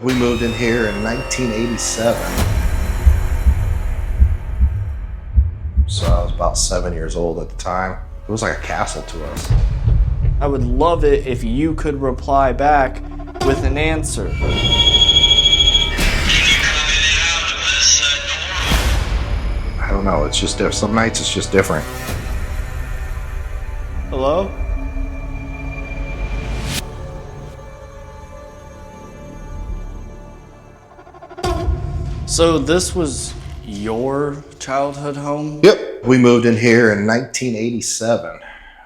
We moved in here in 1987. So I was about 7 years old at the time. It was like a castle to us. I would love it if you could reply back with an answer. I don't know, it's just different. Some nights it's just different. Hello? So this was your childhood home? Yep. We moved in here in 1987.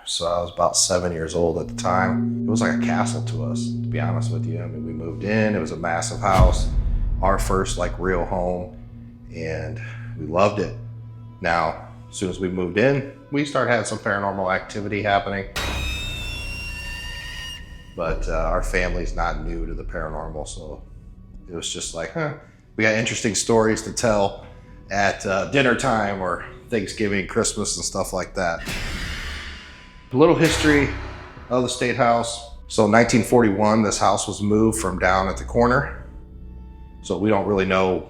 So I was about 7 years old at the time. It was like a castle to us, to be honest with you. I mean, we moved in, it was a massive house, our first like real home, and we loved it. Now, as soon as we moved in, we started having some paranormal activity happening. But our family's not new to the paranormal, so it was just like, we got interesting stories to tell at dinner time or Thanksgiving, Christmas, and stuff like that. A little history of the State House. So in 1941, this house was moved from down at the corner. So we don't really know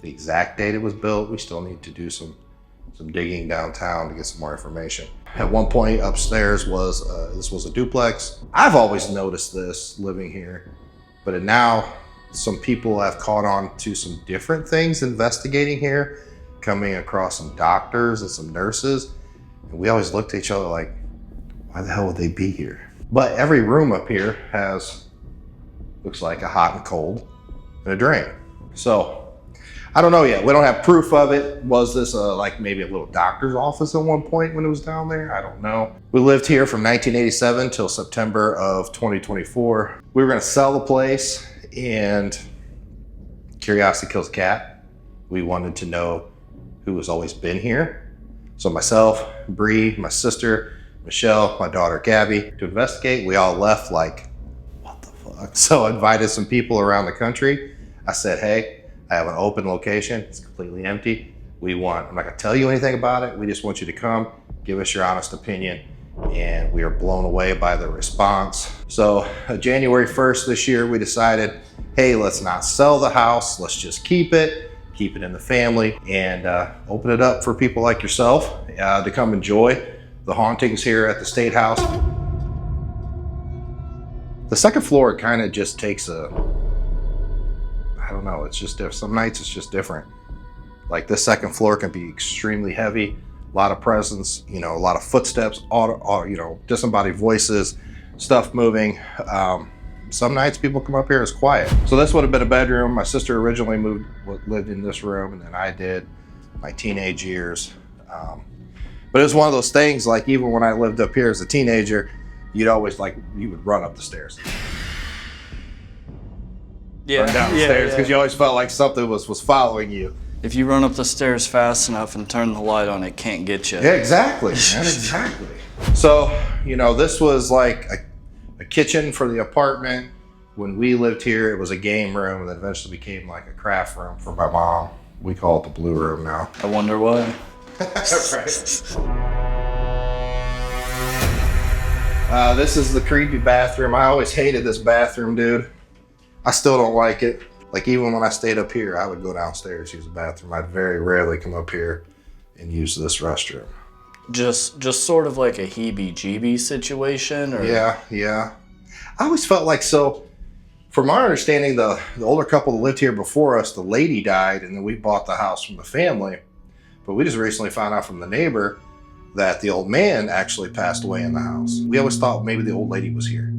the exact date it was built. We still need to do some digging downtown to get some more information. At one point upstairs was, this was a duplex. I've always noticed this living here, but now some people have caught on to some different things investigating here, coming across some doctors and some nurses. And we always looked at each other like, why the hell would they be here? But every room up here has, looks like a hot and cold and a drain. So I don't know yet. We don't have proof of it. Was this like maybe a little doctor's office at one point when it was down there? I don't know. We lived here from 1987 till September of 2024. We were gonna sell the place, and curiosity kills a cat. We wanted to know who has always been here. So myself, Bree, my sister, Michelle, my daughter Gabby, to investigate. We all left like, what the fuck? So I invited some people around the country. I said, hey, I have an open location. It's completely empty. I'm not gonna tell you anything about it. We just want you to come, give us your honest opinion. And we are blown away by the response. So January 1st this year, we decided, hey, let's not sell the house. Let's just keep it in the family, and open it up for people like yourself to come enjoy the hauntings here at the State House. The second floor kind of just takes I don't know, it's just different. Some nights it's just different. Like this second floor can be extremely heavy, a lot of presence, a lot of footsteps, disembodied voices, stuff moving. Some nights people come up here, it's quiet. So this would have been a bedroom. My sister originally lived in this room, and then I did my teenage years. But it was one of those things, like even when I lived up here as a teenager, you would run up the stairs. Yeah, run down the stairs, because you always felt like something was following you. If you run up the stairs fast enough and turn the light on, it can't get you. Yeah, exactly, man, exactly. So, this was like a kitchen for the apartment. When we lived here, it was a game room, and then eventually became like a craft room for my mom. We call it the blue room now. I wonder why. This is the creepy bathroom. I always hated this bathroom, dude. I still don't like it. Like even when I stayed up here, I would go downstairs, use the bathroom. I'd very rarely come up here and use this restroom. Just sort of like a heebie-jeebie situation? Or? Yeah. I always felt like, so from our understanding, the older couple that lived here before us, the lady died, and then we bought the house from the family. But we just recently found out from the neighbor that the old man actually passed away in the house. We always thought maybe the old lady was here.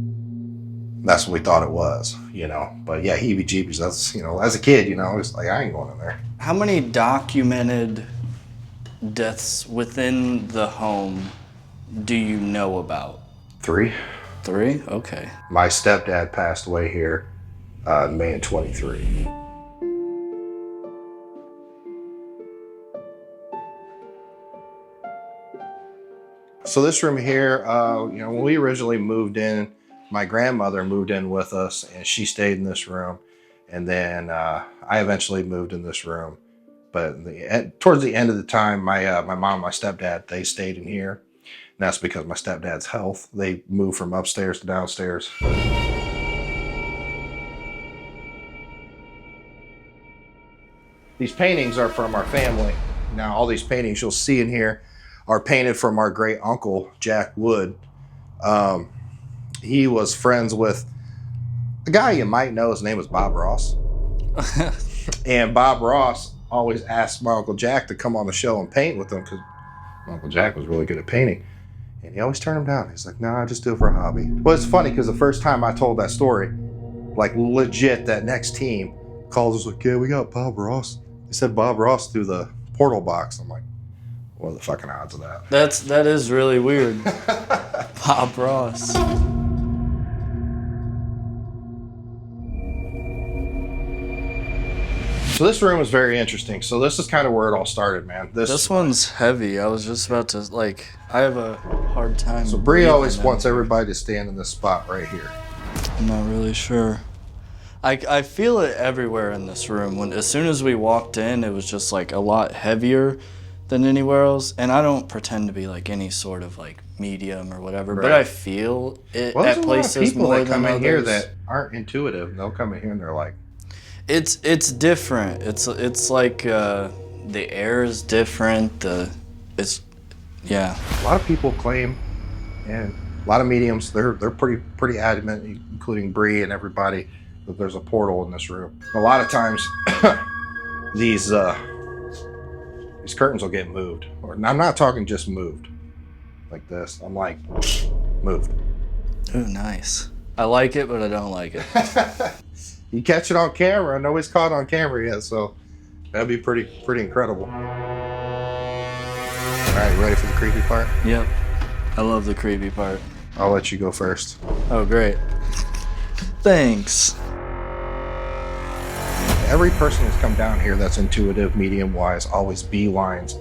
That's what we thought it was, But yeah, heebie-jeebies, that's, as a kid, it's like, I ain't going in there. How many documented deaths within the home do you know about? 3. 3? Okay. My stepdad passed away here in May of 23. So this room here, when we originally moved in, my grandmother moved in with us, and she stayed in this room. And then I eventually moved in this room. But towards the end of the time, my mom and my stepdad, they stayed in here. And that's because my stepdad's health. They moved from upstairs to downstairs. These paintings are from our family. Now, all these paintings you'll see in here are painted from our great uncle, Jack Wood. He was friends with a guy you might know. His name was Bob Ross. And Bob Ross always asked my Uncle Jack to come on the show and paint with him because my Uncle Jack was really good at painting. And he always turned him down. He's like, no, I just do it for a hobby. Well, it's funny because the first time I told that story, like legit, that next team called us like, yeah, we got Bob Ross. They said Bob Ross through the portal box. I'm like, what are the fucking odds of that? That is really weird. Bob Ross. So this room is very interesting. So this is kind of where it all started, man. This one's heavy. I was just about to, I have a hard time. So Bree always wants everybody to stand in this spot right here. I'm not really sure. I feel it everywhere in this room. As soon as we walked in, it was just like a lot heavier than anywhere else. And I don't pretend to be like any sort of like medium or whatever, but I feel it at places more than others. Well, there's a lot of people that come in here that aren't intuitive. They'll come in here and they're like, it's different. It's like the air is different. Yeah. A lot of people claim, and a lot of mediums, they're pretty adamant, including Bree and everybody, that there's a portal in this room. A lot of times, these curtains will get moved, or I'm not talking just moved, like this. I'm like, moved. Ooh, nice. I like it, but I don't like it. You catch it on camera. Nobody's caught it on camera yet, so that'd be pretty incredible. All right, you ready for the creepy part? Yep. I love the creepy part. I'll let you go first. Oh, great. Thanks. Every person who's come down here that's intuitive, medium-wise, always beelines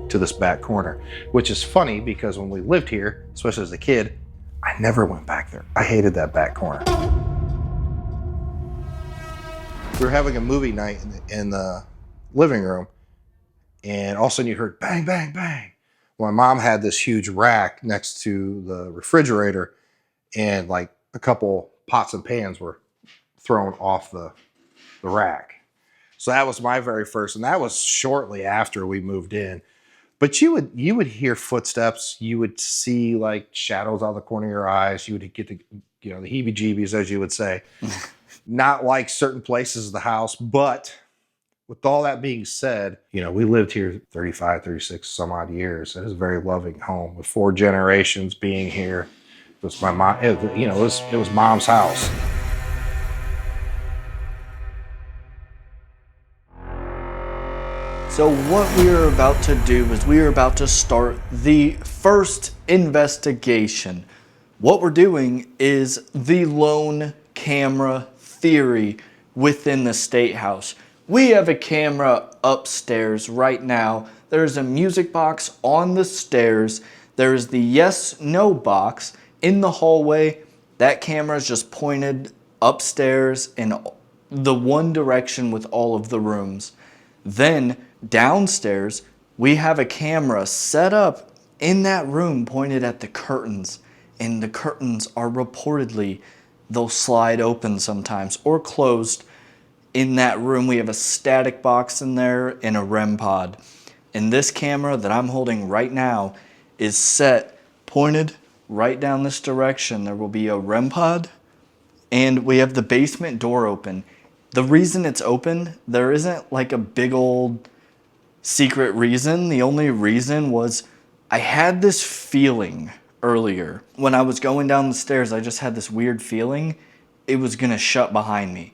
to this back corner, which is funny because when we lived here, especially as a kid, I never went back there. I hated that back corner. We were having a movie night in the living room, and all of a sudden you heard bang, bang, bang. Well, my mom had this huge rack next to the refrigerator, and like a couple pots and pans were thrown off the rack. So that was my very first, and that was shortly after we moved in. But you would hear footsteps. You would see like shadows out of the corner of your eyes. You would get the heebie-jeebies, as you would say. Not like certain places of the house, but with all that being said, we lived here 35, 36 some odd years. It is a very loving home with 4 generations being here. It was my mom, it was mom's house. So what we are about to do is we are about to start the first investigation. What we're doing is the lone camera theory within the State House. We have a camera upstairs right now. There's a music box on the stairs. There's the yes/no box in the hallway. That camera is just pointed upstairs in the one direction with all of the rooms. Then downstairs, we have a camera set up in that room pointed at the curtains. And the curtains are reportedly, they'll slide open sometimes or closed. In that room, we have a static box in there and a REM pod. And this camera that I'm holding right now is set, pointed right down this direction. There will be a REM pod, and we have the basement door open. The reason it's open, there isn't like a big old secret reason. The only reason was I had this feeling earlier. When I was going down the stairs, I just had this weird feeling it was gonna shut behind me.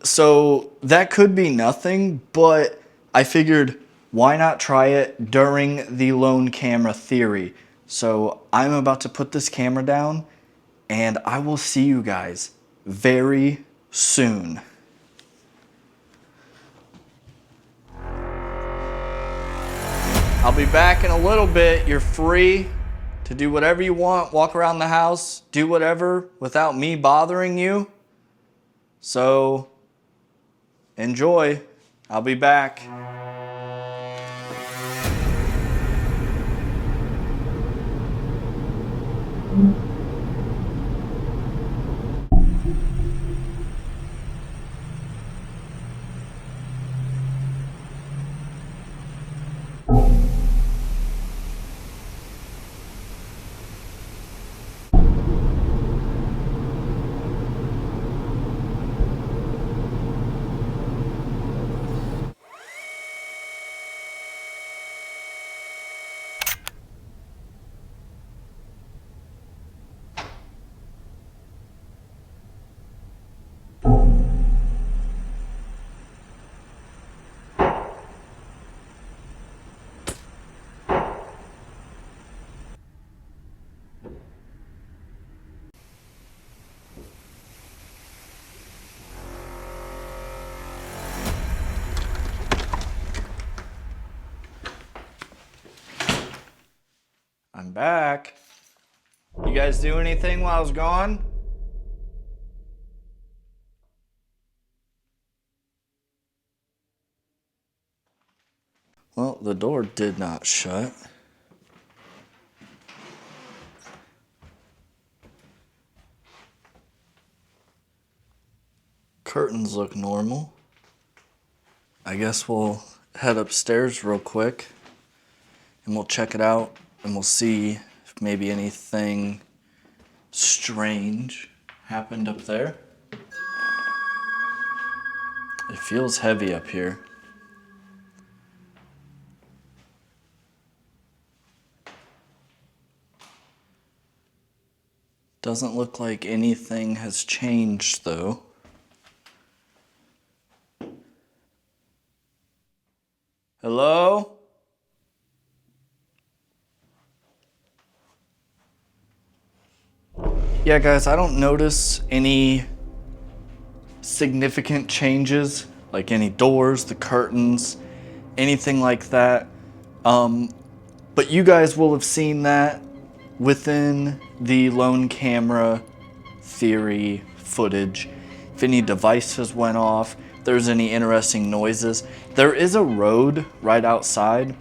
So that could be nothing, but I figured why not try it during the lone camera theory. So I'm about to put this camera down, and I will see you guys very soon. I'll be back in a little bit. You're free to do whatever you want, walk around the house, do whatever without me bothering you. So enjoy. I'll be back. I'm back. You guys do anything while I was gone? Well, the door did not shut. Curtains look normal. I guess we'll head upstairs real quick and we'll check it out and we'll see if maybe anything strange happened up there. It feels heavy up here. Doesn't look like anything has changed though. Hello? Yeah, guys, I don't notice any significant changes, like any doors, the curtains, anything like that. But you guys will have seen that within the lone camera theory footage. If any devices went off, if there's any interesting noises. There is a road right outside.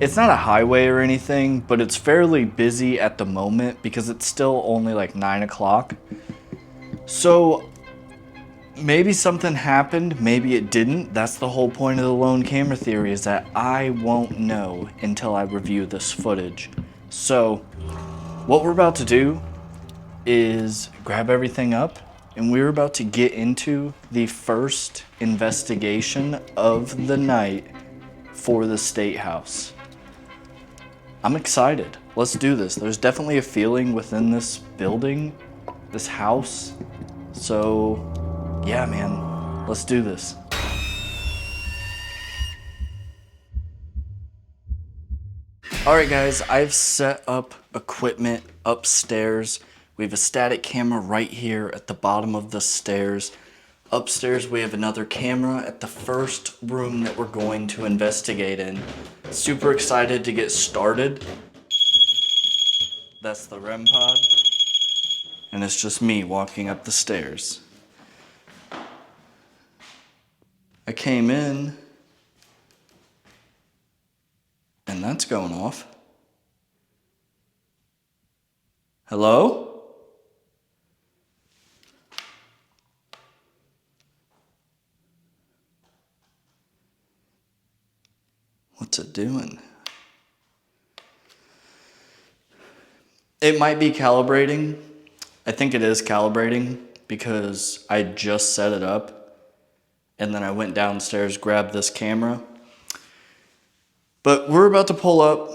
It's not a highway or anything, but it's fairly busy at the moment because it's still only like 9 o'clock. So maybe something happened, maybe it didn't. That's the whole point of the lone camera theory, is that I won't know until I review this footage. So what we're about to do is grab everything up and we're about to get into the first investigation of the night for the State House. I'm excited. Let's do this. There's definitely a feeling within this building, this house. So yeah, man, let's do this. All right, guys, I've set up equipment upstairs. We have a static camera right here at the bottom of the stairs. Upstairs, we have another camera at the first room that we're going to investigate in. Super excited to get started. That's the REM pod. And it's just me walking up the stairs. I came in, and that's going off. Hello? What's it doing? It might be calibrating. I think it is calibrating because I just set it up and then I went downstairs, grabbed this camera. But we're about to pull up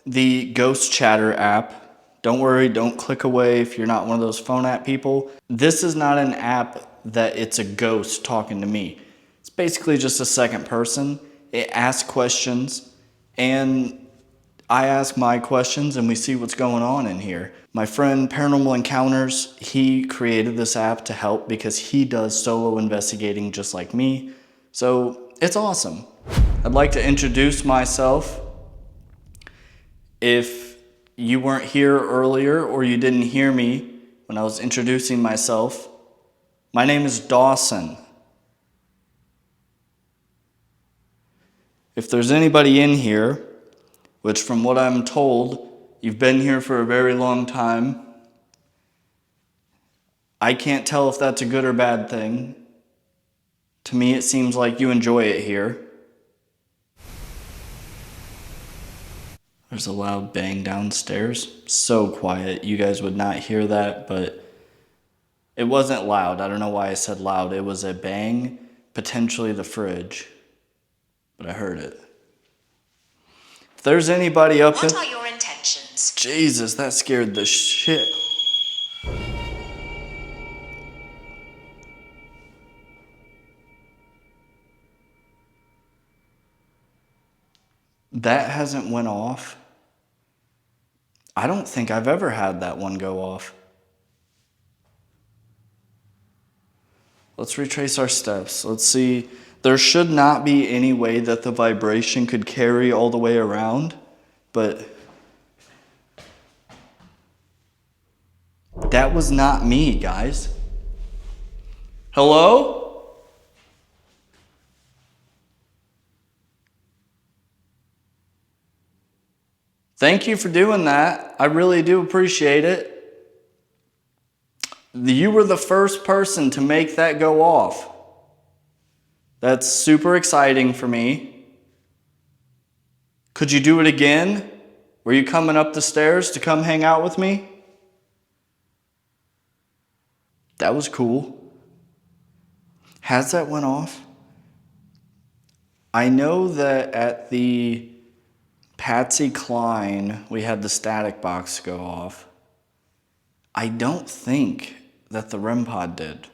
the Ghost Chatter app. Don't worry, don't click away if you're not one of those phone app people. This is not an app that it's a ghost talking to me. It's basically just a second person. It asks questions and I ask my questions and we see what's going on in here. My friend Paranormal Encounters, he created this app to help because he does solo investigating just like me. So it's awesome. I'd like to introduce myself. If you weren't here earlier or you didn't hear me when I was introducing myself, my name is Dawson. If there's anybody in here, which from what I'm told, you've been here for a very long time, I can't tell if that's a good or bad thing. To me, it seems like you enjoy it here. There's a loud bang downstairs. So quiet, you guys would not hear that, but it wasn't loud. I don't know why I said loud. It was a bang, potentially the fridge, but I heard it. If there's anybody up in... What are your intentions? Jesus, that scared the shit. That hasn't went off. I don't think I've ever had that one go off. Let's retrace our steps. Let's see. There should not be any way that the vibration could carry all the way around, but That was not me, guys. Hello? Thank you for doing that. I really do appreciate it. You were the first person to make that go off. That's super exciting for me. Could you do it again? Were you coming up the stairs to come hang out with me? That was cool. Has that went off? I know that at the Patsy Cline, we had the static box go off. I don't think that the REM pod did.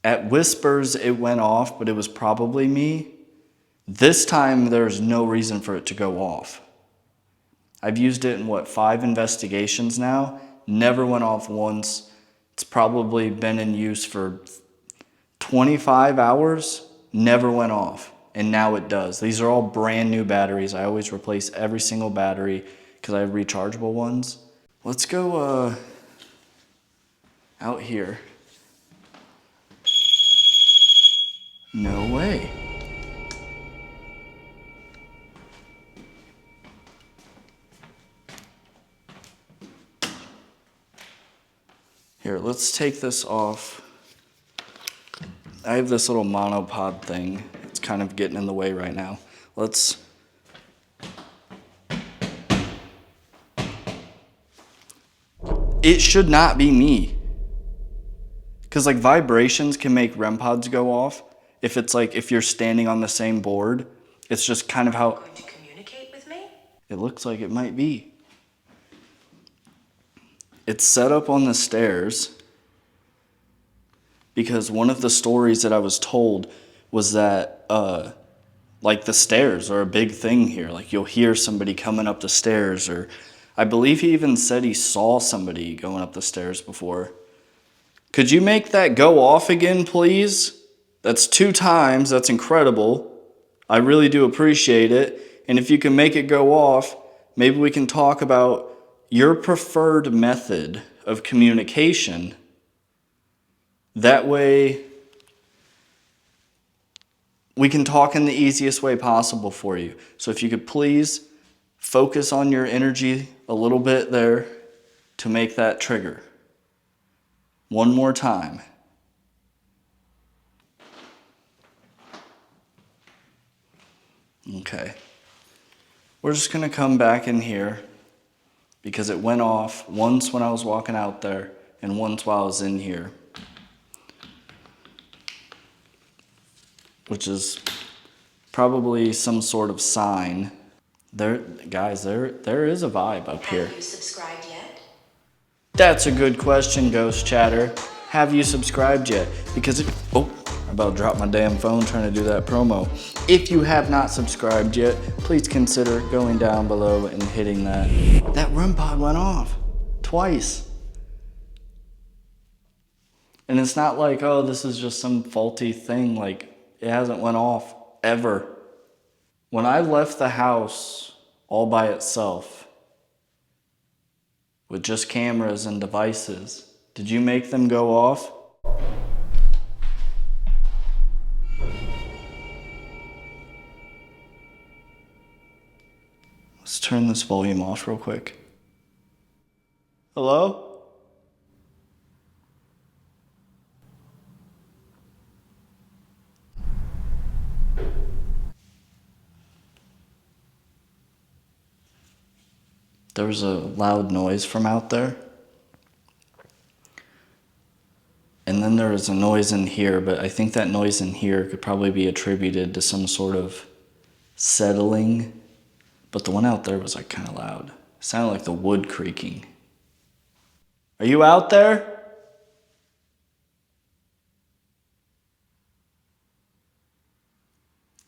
At Whispers, it went off, but it was probably me. This time, there's no reason for it to go off. I've used it in, 5 investigations now. Never went off once. It's probably been in use for 25 hours. Never went off. And now it does. These are all brand new batteries. I always replace every single battery because I have rechargeable ones. Let's go out here. No way. Here, let's take this off. I have this little monopod thing. It's kind of getting in the way right now. It should not be me. Because vibrations can make REM pods go off. If you're standing on the same board, it's just kind of how... Going to communicate with me? It looks like it might be. It's set up on the stairs because one of the stories that I was told was that the stairs are a big thing here. You'll hear somebody coming up the stairs, or I believe he even said he saw somebody going up the stairs before. Could you make that go off again, please? That's 2 times. That's incredible. I really do appreciate it. And if you can make it go off, maybe we can talk about your preferred method of communication. That way, we can talk in the easiest way possible for you. So if you could please focus on your energy a little bit there to make that trigger. One more time. Okay. We're just going to come back in here because it went off once when I was walking out there and once while I was in here. Which is probably some sort of sign. Guys, there is a vibe up here. Have you subscribed yet? That's a good question, Ghost Chatter. Have you subscribed yet? Because I'm about to drop my damn phone trying to do that promo. If you have not subscribed yet, please consider going down below and hitting that. That REM pod went off twice. And it's not like, oh, this is just some faulty thing. It hasn't went off ever. When I left the house all by itself with just cameras and devices, did you make them go off? Let's turn this volume off real quick. Hello? There was a loud noise from out there. And then there was a noise in here, but I think that noise in here could probably be attributed to some sort of settling. But the one out there was kind of loud. It sounded like the wood creaking. Are you out there?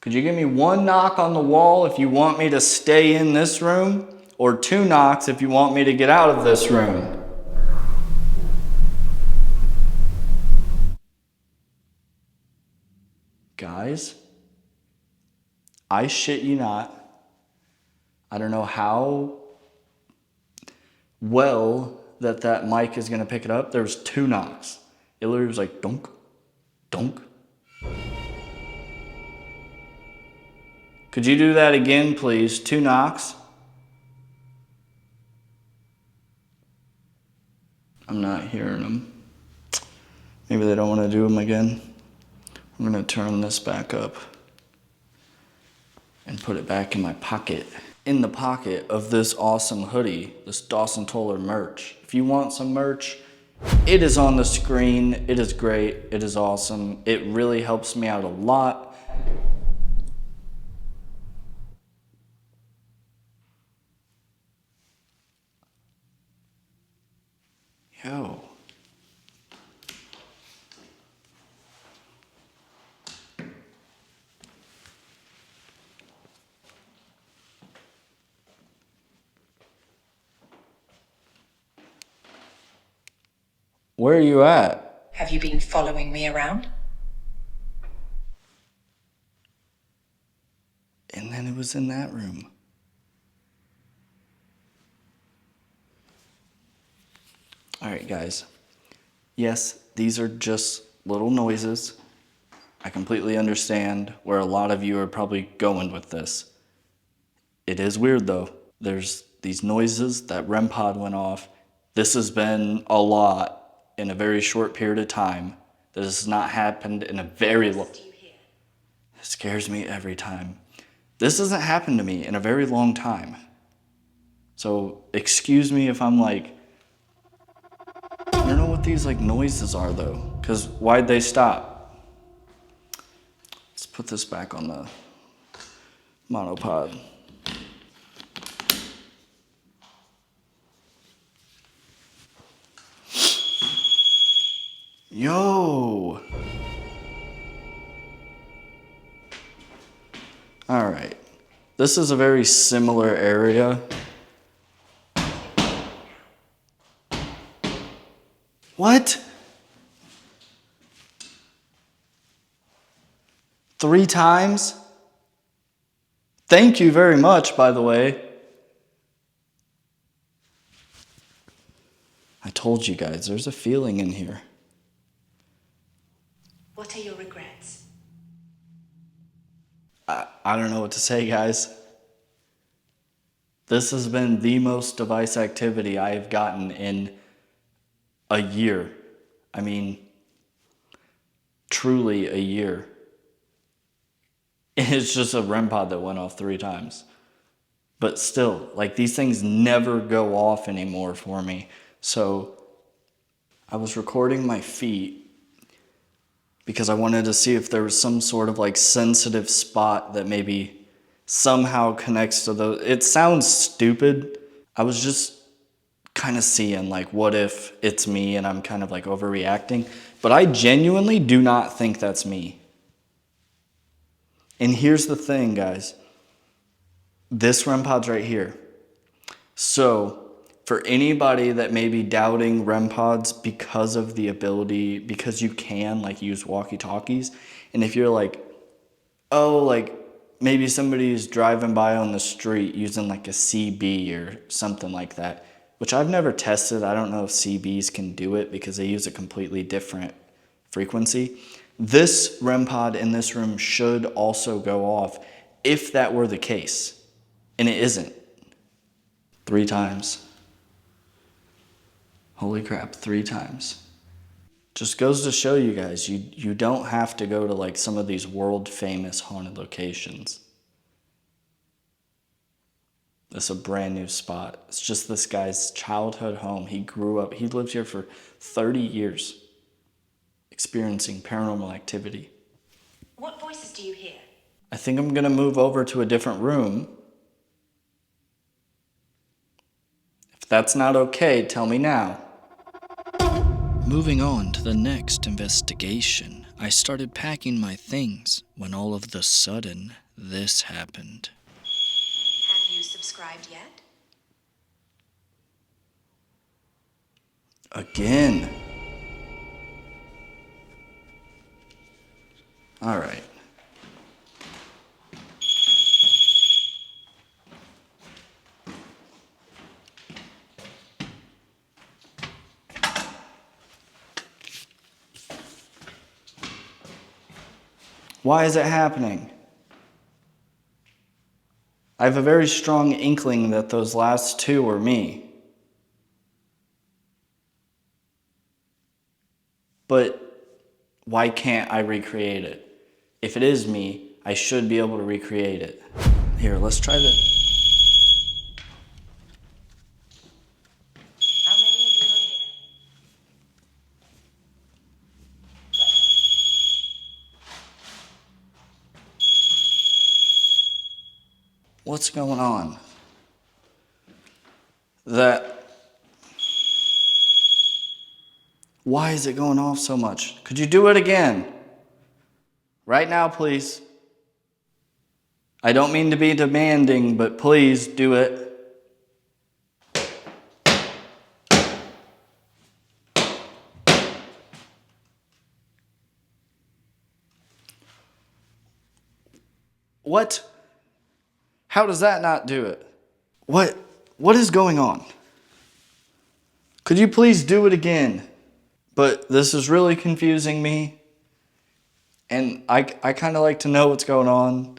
Could you give me 1 knock on the wall if you want me to stay in this room? Or 2 knocks if you want me to get out of this room? Guys, I shit you not. I don't know how well that that mic is gonna pick it up, there was 2 knocks. It literally was like dunk, dunk. Could you do that again, please? 2 knocks. I'm not hearing them. Maybe they don't want to do them again. I'm gonna turn this back up and put it back in my pocket. In the pocket of this awesome hoodie, this Dawson Toller merch. If you want some merch, it is on the screen. It is great. It is awesome. It really helps me out a lot. Yo. Where are you at? Have you been following me around? And then it was in that room. All right, guys. Yes, these are just little noises. I completely understand where a lot of you are probably going with this. It is weird though. There's these noises, that REM pod went off. This has been a lot in a very short period of time. This has not happened in a very long... Do you hear? It scares me every time. This hasn't happened to me in a very long time. So excuse me if I'm like... I don't know what these like noises are though. Because why'd they stop? Let's put this back on the monopod. Yo! All right. This is a very similar area. What? 3 times? Thank you very much, by the way. I told you guys, there's a feeling in here. What are your regrets? I don't know what to say, guys. This has been the most device activity I have gotten in a year. I mean, truly a year. It's just a REM pod that went off 3 times. But still, like these things never go off anymore for me. So I was recording my feet because I wanted to see if there was some sort of like sensitive spot that maybe somehow connects to those. It sounds stupid. I was just kind of seeing like, what if it's me and I'm kind of like overreacting? But I genuinely do not think that's me. And here's the thing, guys. This REM pod's right here. So for anybody that may be doubting REM pods because of the ability, because you can like use walkie-talkies, and if you're like, oh, like maybe somebody's driving by on the street using like a CB or something like that, which I've never tested. I don't know if CBs can do it because they use a completely different frequency. This REM pod in this room should also go off if that were the case. And it isn't. 3 times. Holy crap, 3 times. Just goes to show you guys, you don't have to go to like some of these world famous haunted locations. This is a brand new spot. It's just this guy's childhood home. He grew up, he lived here for 30 years, experiencing paranormal activity. What voices do you hear? I think I'm gonna move over to a different room. If that's not okay, tell me now. Moving on to the next investigation, I started packing my things when all of the sudden, this happened. Have you subscribed yet? Again. All right. Why is it happening? I have a very strong inkling that those last two are me. But why can't I recreate it? If it is me, I should be able to recreate it. Here, let's try this. How many of you are here? What's going on? Why is it going off so much? Could you do it again? Right now, please. I don't mean to be demanding, but please do it. What? How does that not do it? What is going on? Could you please do it again? But this is really confusing me. And I kind of like to know what's going on.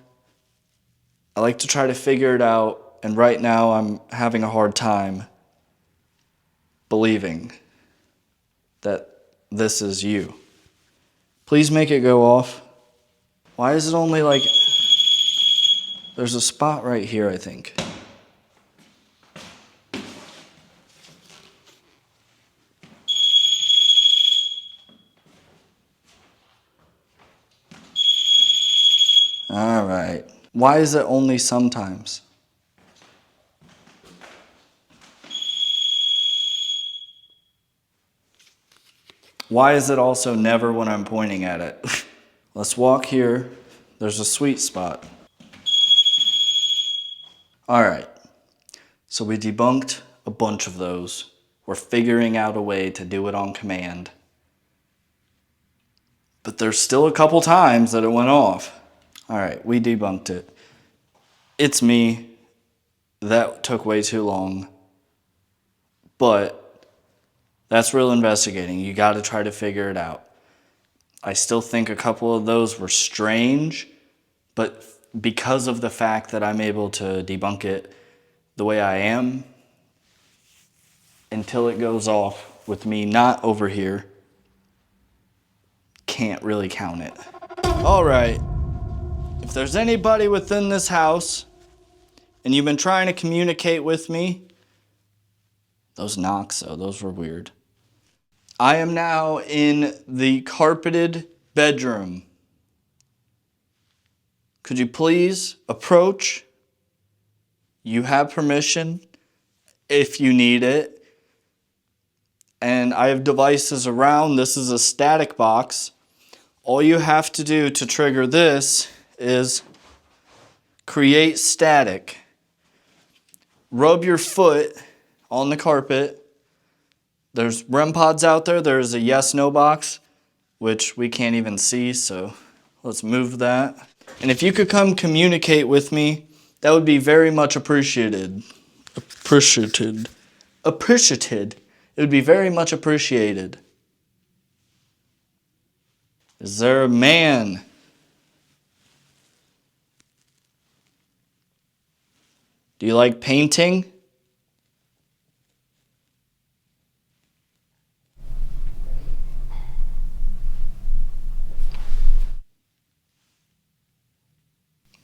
I like to try to figure it out. And right now I'm having a hard time believing that this is you. Please make it go off. Why is it only like... There's a spot right here, I think. All right. Why is it only sometimes? Why is it also never when I'm pointing at it? Let's walk here. There's a sweet spot. All right. So we debunked a bunch of those. We're figuring out a way to do it on command. But there's still a couple times that it went off. All right, we debunked it. It's me. That took way too long. But that's real investigating. You got to try to figure it out. I still think a couple of those were strange, but because of the fact that I'm able to debunk it the way I am, until it goes off with me not over here, can't really count it. All right. If there's anybody within this house and you've been trying to communicate with me, those knocks, though, those were weird. I am now in the carpeted bedroom. Could you please approach? You have permission if you need it. And I have devices around. This is a static box. All you have to do to trigger this is create static. Rub your foot on the carpet. There's REM pods out there. There's a yes/no box, which we can't even see, so let's move that. And if you could come communicate with me, that would be very much appreciated. Appreciated. It would be very much appreciated. Is there a man? Do you like painting?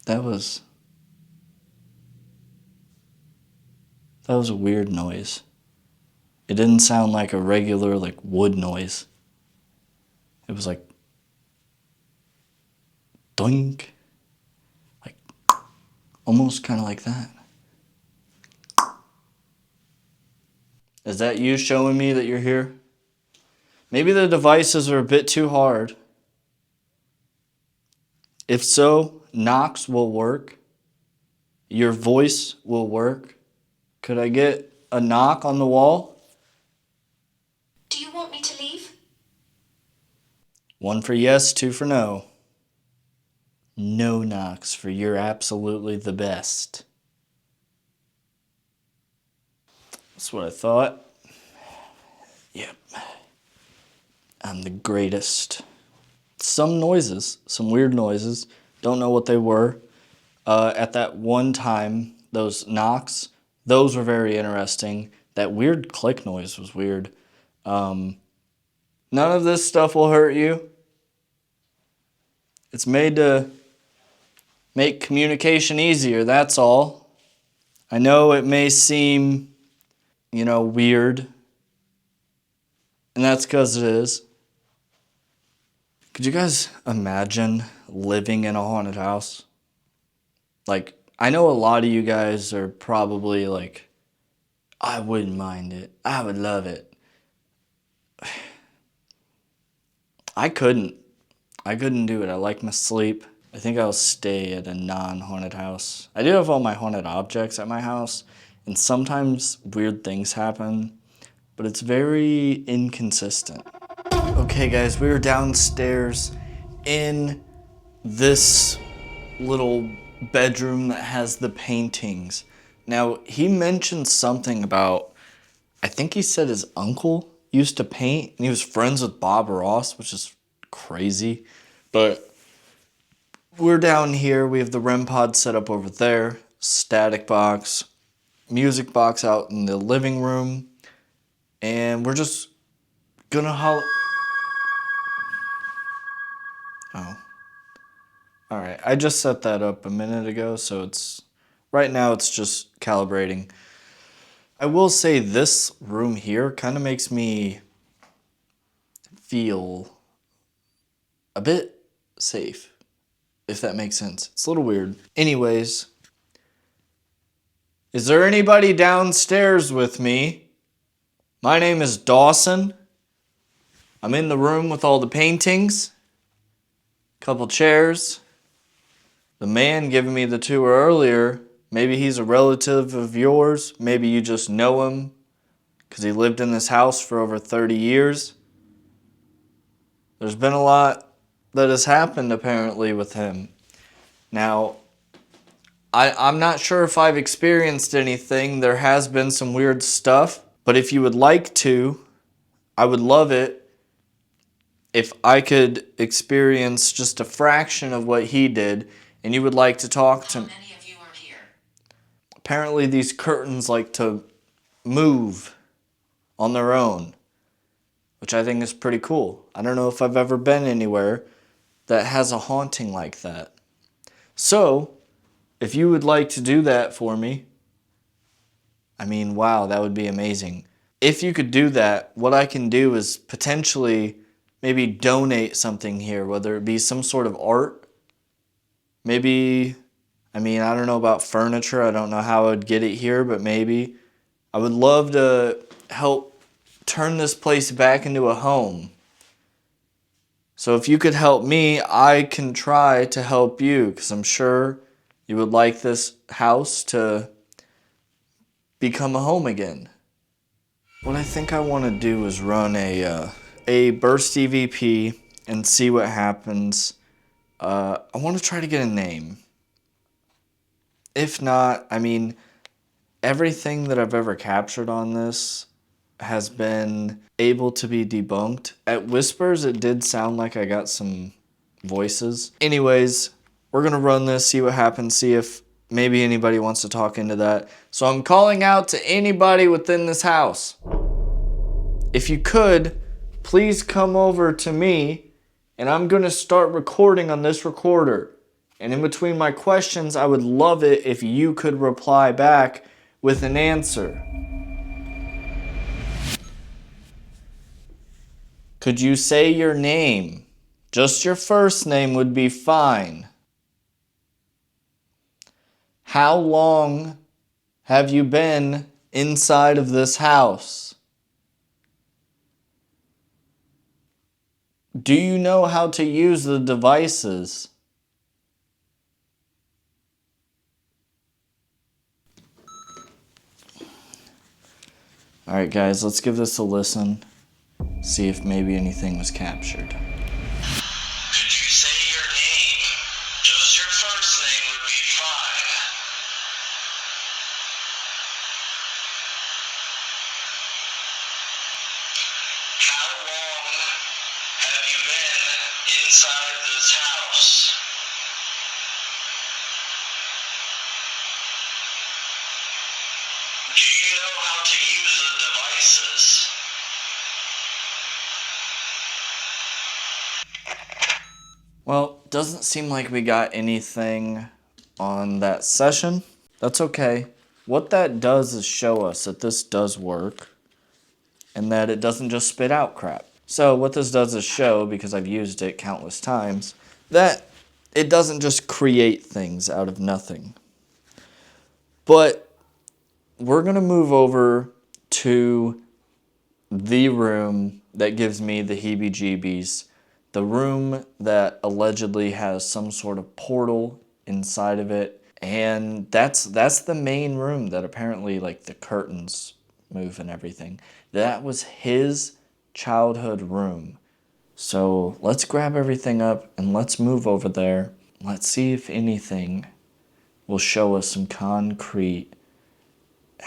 That was a weird noise. It didn't sound like a regular wood noise. It was like doink. Like almost kind of like that. Is that you showing me that you're here? Maybe the devices are a bit too hard. If so, knocks will work. Your voice will work. Could I get a knock on the wall? Do you want me to leave? 1 for yes, 2 for no. No knocks for you're absolutely the best. That's what I thought. Yep. I'm the greatest. some noises, some weird noises. Don't know what they were. At that one time, those knocks, those were very interesting. That weird click noise was weird. None of this stuff will hurt you. It's made to make communication easier, that's all. I know it may seem, weird, and that's because it is. Could you guys imagine living in a haunted house? Like, I know a lot of you guys are probably like, I wouldn't mind it. I would love it. I couldn't. I couldn't do it. I like my sleep. I think I'll stay at a non-haunted house. I do have all my haunted objects at my house, and sometimes weird things happen, but it's very inconsistent. Okay, guys, we were downstairs in this little bedroom that has the paintings. Now, he mentioned something about, I think he said his uncle used to paint, and he was friends with Bob Ross, which is crazy. But we're down here. We have the REM pod set up over there, static box, music box out in the living room, and we're just gonna Oh. All right. I just set that up a minute ago, so right now it's just calibrating. I will say this room here kind of makes me feel a bit safe, if that makes sense. It's a little weird. Anyways, is there anybody downstairs with me? My name is Dawson. I'm in the room with all the paintings, couple chairs. The man giving me the tour earlier, maybe he's a relative of yours. Maybe you just know him because he lived in this house for over 30 years. There's been a lot that has happened apparently with him. Now, I'm not sure if I've experienced anything. There has been some weird stuff, but if you would like to, I would love it if I could experience just a fraction of what he did, and you would like to talk to me. How many of you are here? Apparently these curtains like to move on their own, which I think is pretty cool. I don't know if I've ever been anywhere that has a haunting like that. So, if you would like to do that for me, wow, that would be amazing. If you could do that, what I can do is potentially maybe donate something here, whether it be some sort of art. Maybe, I don't know about furniture. I don't know how I would get it here, but maybe. I would love to help turn this place back into a home. So if you could help me, I can try to help you, because I'm sure you would like this house to become a home again. What I think I want to do is run a burst EVP and see what happens. I want to try to get a name. If not, everything that I've ever captured on this has been able to be debunked. At Whispers, it did sound like I got some voices. Anyways, we're going to run this, see what happens, see if maybe anybody wants to talk into that. So I'm calling out to anybody within this house. If you could, please come over to me, and I'm going to start recording on this recorder. And in between my questions, I would love it if you could reply back with an answer. Could you say your name? Just your first name would be fine. How long have you been inside of this house? Do you know how to use the devices? Alright guys, let's give this a listen. See if maybe anything was captured. Could you say your name? Just your first name would be fine. How long have you been inside this house? Do you know how to use the devices? Well, doesn't seem like we got anything on that session. That's okay. What that does is show us that this does work and that it doesn't just spit out crap. So what this does is show, because I've used it countless times, that it doesn't just create things out of nothing. But we're going to move over to the room that gives me the heebie-jeebies. The room that allegedly has some sort of portal inside of it. And that's the main room that apparently, like, the curtains move and everything. That was his childhood room. So let's grab everything up and let's move over there. Let's see if anything will show us some concrete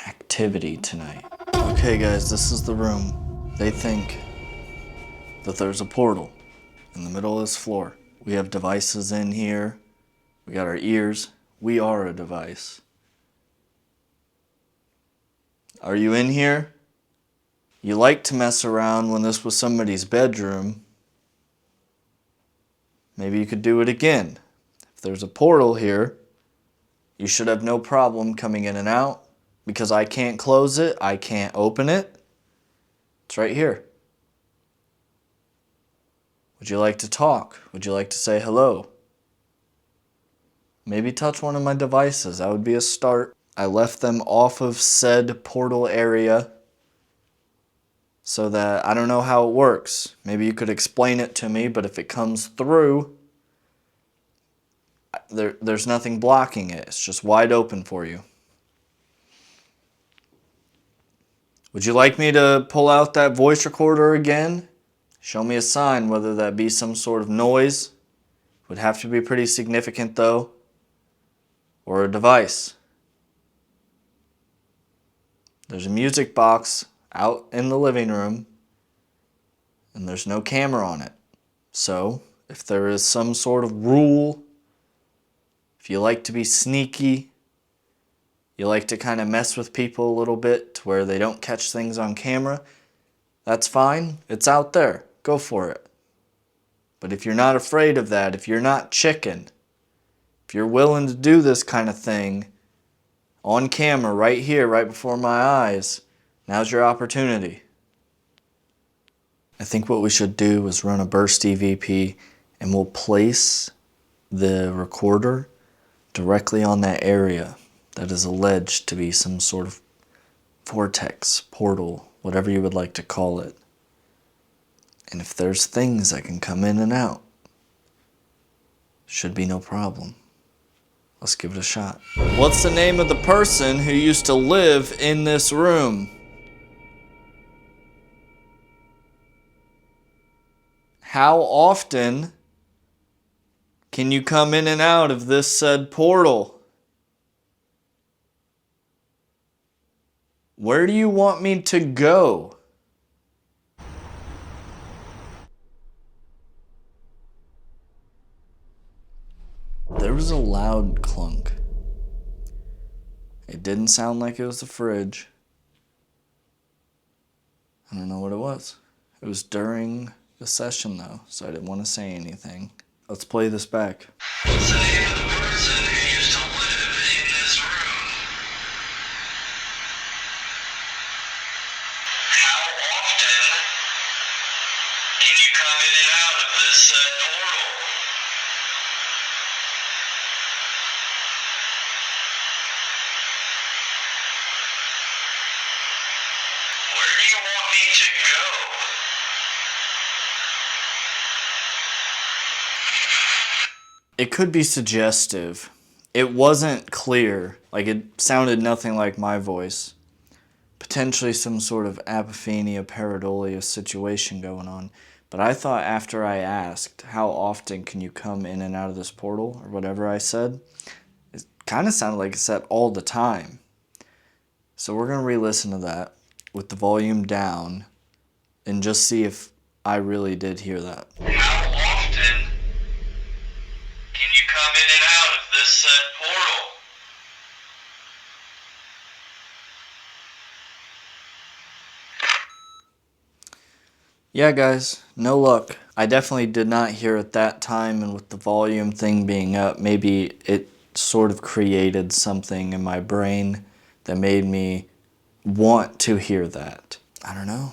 activity tonight. Okay guys, this is the room. They think that there's a portal in the middle of this floor. We have devices in here. We got our ears. We are a device. Are you in here? You like to mess around when this was somebody's bedroom. Maybe you could do it again. If there's a portal here, you should have no problem coming in and out, because I can't close it, I can't open it. It's right here. Would you like to talk? Would you like to say hello? Maybe touch one of my devices. That would be a start. I left them off of said portal area so that I don't know how it works. Maybe you could explain it to me, but if it comes through, there's nothing blocking it. It's just wide open for you. Would you like me to pull out that voice recorder again? Show me a sign, whether that be some sort of noise. Would have to be pretty significant though. Or a device. There's a music box out in the living room and there's no camera on it. So, if there is some sort of rule, if you like to be sneaky, you like to kind of mess with people a little bit to where they don't catch things on camera, that's fine. It's out there. Go for it. But if you're not afraid of that, if you're not chicken, if you're willing to do this kind of thing on camera right here, right before my eyes, now's your opportunity. I think what we should do is run a burst EVP and we'll place the recorder directly on that area that is alleged to be some sort of vortex, portal, whatever you would like to call it. And if there's things that can come in and out, should be no problem. Let's give it a shot. What's the name of the person who used to live in this room? How often can you come in and out of this said portal? Where do you want me to go? There was a loud clunk. It didn't sound like it was the fridge. I don't know what it was. It was during the session though, so I didn't want to say anything. Let's play this back. What's the name of the person who used to live in this room? How often can you come in and out of this portal? Where do you want me to go? It could be suggestive. It wasn't clear. Like, it sounded nothing like my voice. Potentially some sort of apophenia, pareidolia situation going on. But I thought after I asked, how often can you come in and out of this portal, or whatever I said, it kind of sounded like it said all the time. So we're going to re-listen to that with the volume down and just see if I really did hear that. How often get out of this said portal. Yeah, guys, no luck. I definitely did not hear at that time, and with the volume thing being up, maybe it sort of created something in my brain that made me want to hear that. I don't know.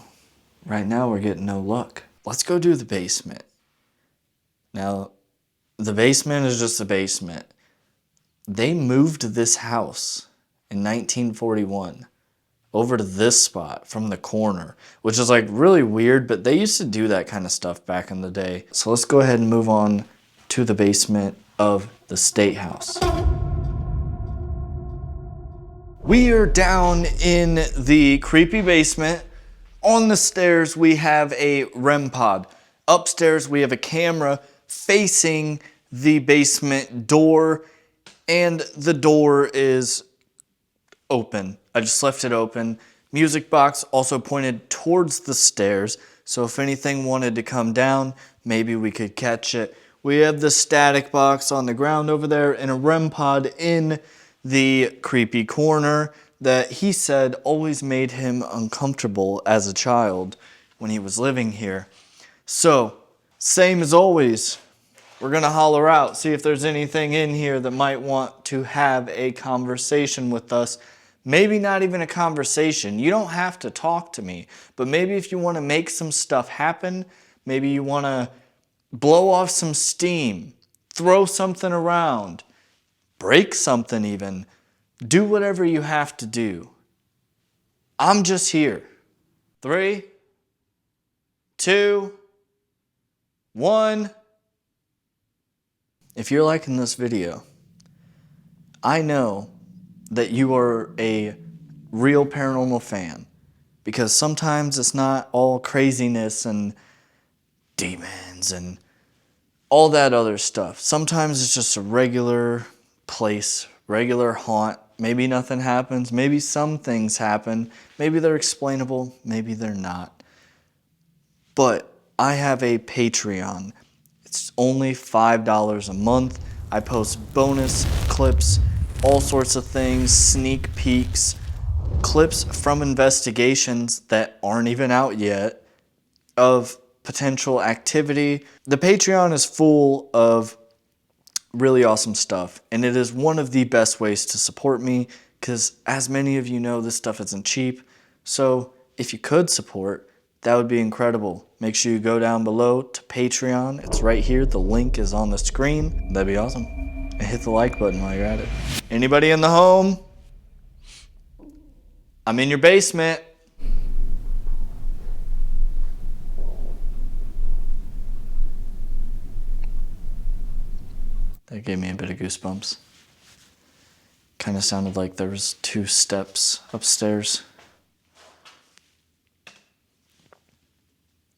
Right now we're getting no luck. Let's go do the basement. Now, the basement is just a basement. They moved this house in 1941 over to this spot from the corner, which is like really weird, but they used to do that kind of stuff back in the day. So let's go ahead and move on to the basement of the State House. We are down in the creepy basement. On the stairs, we have a REM pod. Upstairs, we have a camera facing the basement door, and the door is open. I just left it open. Music box also pointed towards the stairs, so if anything wanted to come down, maybe we could catch it. We have the static box on the ground over there and a REM pod in the creepy corner that he said always made him uncomfortable as a child when he was living here. So, same as always, we're gonna holler out, see if there's anything in here that might want to have a conversation with us. Maybe not even a conversation. You don't have to talk to me, but maybe if you want to make some stuff happen, maybe you want to blow off some steam, throw something around, break something even, do whatever you have to do. I'm just here. 3, 2, 1. If you're liking this video, I know that you are a real paranormal fan, because sometimes it's not all craziness and demons and all that other stuff. Sometimes it's just a regular place, regular haunt. Maybe nothing happens, maybe some things happen, maybe they're explainable, maybe they're not. But I have a Patreon. It's only $5 a month. I post bonus clips, all sorts of things, sneak peeks, clips from investigations that aren't even out yet of potential activity. The Patreon is full of really awesome stuff, and it is one of the best ways to support me because, as many of you know, this stuff isn't cheap. So if you could support, that would be incredible. Make sure you go down below to Patreon. It's right here. The link is on the screen. That'd be awesome. And hit the like button while you're at it. Anybody in the home? I'm in your basement. That gave me a bit of goosebumps. Kind of sounded like there was 2 steps upstairs.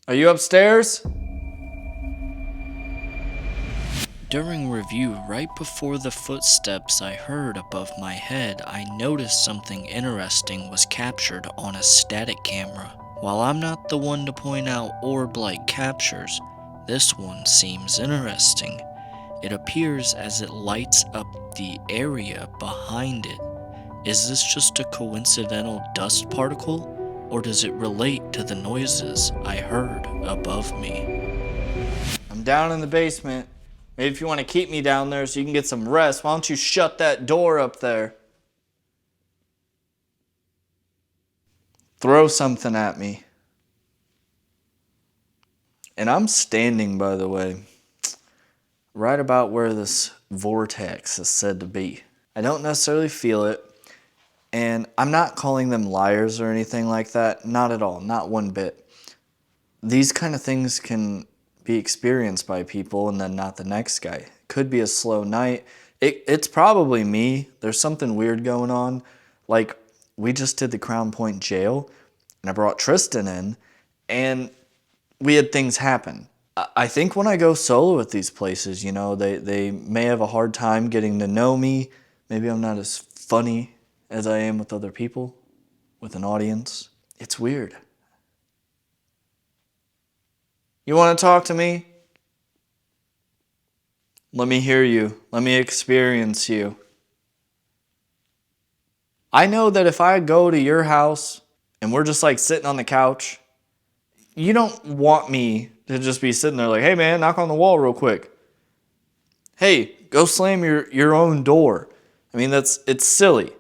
Are you upstairs? During review, right before the footsteps I heard above my head, I noticed something interesting was captured on a static camera. While I'm not the one to point out orb-like captures, this one seems interesting. It appears as it lights up the area behind it. Is this just a coincidental dust particle, or does it relate to the noises I heard above me? I'm down in the basement. Maybe if you want to keep me down there so you can get some rest, why don't you shut that door up there? Throw something at me. And I'm standing, by the way, right about where this vortex is said to be. I don't necessarily feel it, and I'm not calling them liars or anything like that. Not at all, not one bit. These kind of things can be experienced by people and then not the next guy. Could be a slow night. It's probably me. There's something weird going on. Like, we just did the Crown Point jail, and I brought Tristan in, and we had things happen. I think when I go solo at these places, you know, they may have a hard time getting to know me. Maybe I'm not as funny as I am with other people, with an audience. It's weird. You want to talk to me? Let me hear you. Let me experience you. I know that if I go to your house and we're just like sitting on the couch, you don't want me to just be sitting there like, hey man, knock on the wall real quick. Hey, go slam your own door. I mean, it's silly.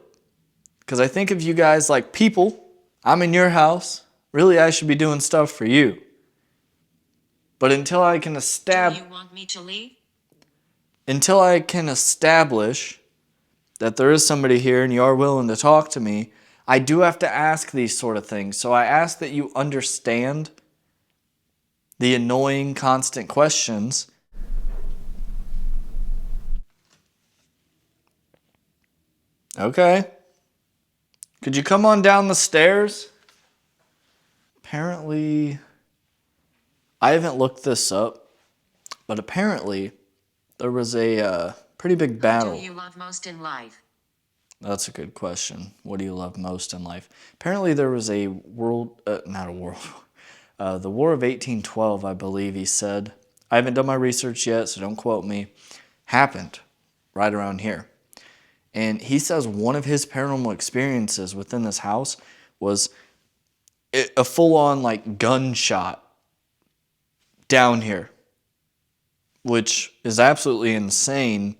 Because I think of you guys like people. I'm in your house. Really, I should be doing stuff for you. But until I can Do establish, you want me to leave? until I can establish that there is somebody here and you are willing to talk to me, I do have to ask these sort of things. So I ask that you understand the annoying constant questions. Okay. Could you come on down the stairs? Apparently, I haven't looked this up, but apparently there was a pretty big What battle. do you love most in life? That's a good question. What do you love most in life? Apparently there was a world, not a world, the War of 1812, I believe he said. I haven't done my research yet, so don't quote me. Happened right around here. And he says one of his paranormal experiences within this house was a full-on like gunshot down here, which is absolutely insane.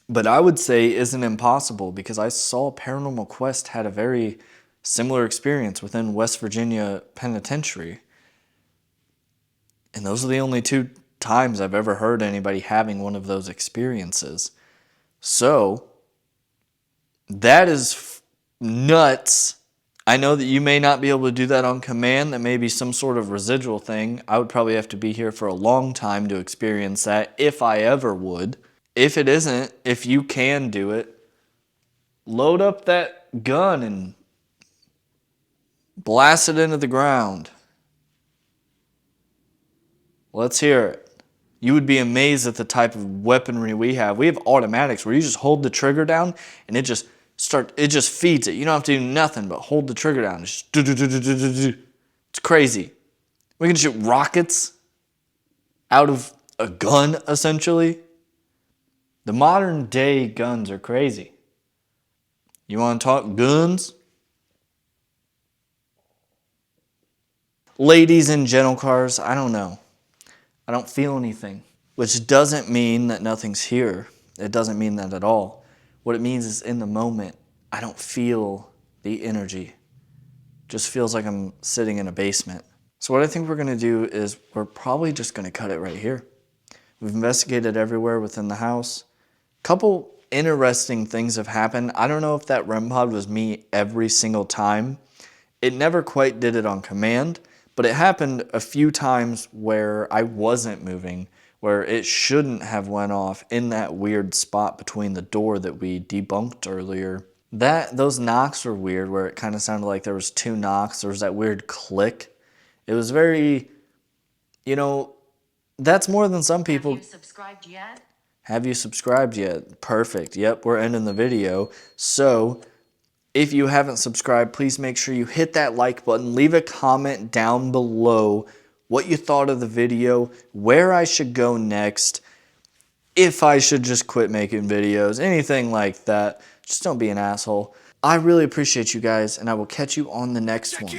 But I would say isn't impossible because I saw Paranormal Quest had a very similar experience within West Virginia Penitentiary. And those are the only two times I've ever heard anybody having one of those experiences. So, that is nuts. I know that you may not be able to do that on command. That may be some sort of residual thing. I would probably have to be here for a long time to experience that, if I ever would. If it isn't, if you can do it, load up that gun and blast it into the ground. Let's hear it. You would be amazed at the type of weaponry we have. We have automatics where you just hold the trigger down and it just feeds it. You don't have to do nothing but hold the trigger down. It's just it's crazy. We can shoot rockets out of a gun, essentially. The modern day guns are crazy. You want to talk guns? Ladies in gentle cars, I don't know. I don't feel anything. Which doesn't mean that nothing's here. It doesn't mean that at all. What it means is in the moment, I don't feel the energy. Just feels like I'm sitting in a basement. So what I think we're going to do is we're probably just going to cut it right here. We've investigated everywhere within the house. Couple interesting things have happened. I don't know if that REM pod was me every single time. It never quite did it on command, but it happened a few times where I wasn't moving, where it shouldn't have went off in that weird spot between the door that we debunked earlier. Those knocks were weird, where it kind of sounded like there was two knocks. There was that weird click. It was very, that's more than some people. Have you subscribed yet? Have you subscribed yet? Perfect. Yep, we're ending the video. So, if you haven't subscribed, please make sure you hit that like button. Leave a comment down below what you thought of the video, where I should go next, if I should just quit making videos, anything like that. Just don't be an asshole. I really appreciate you guys, and I will catch you on the next one.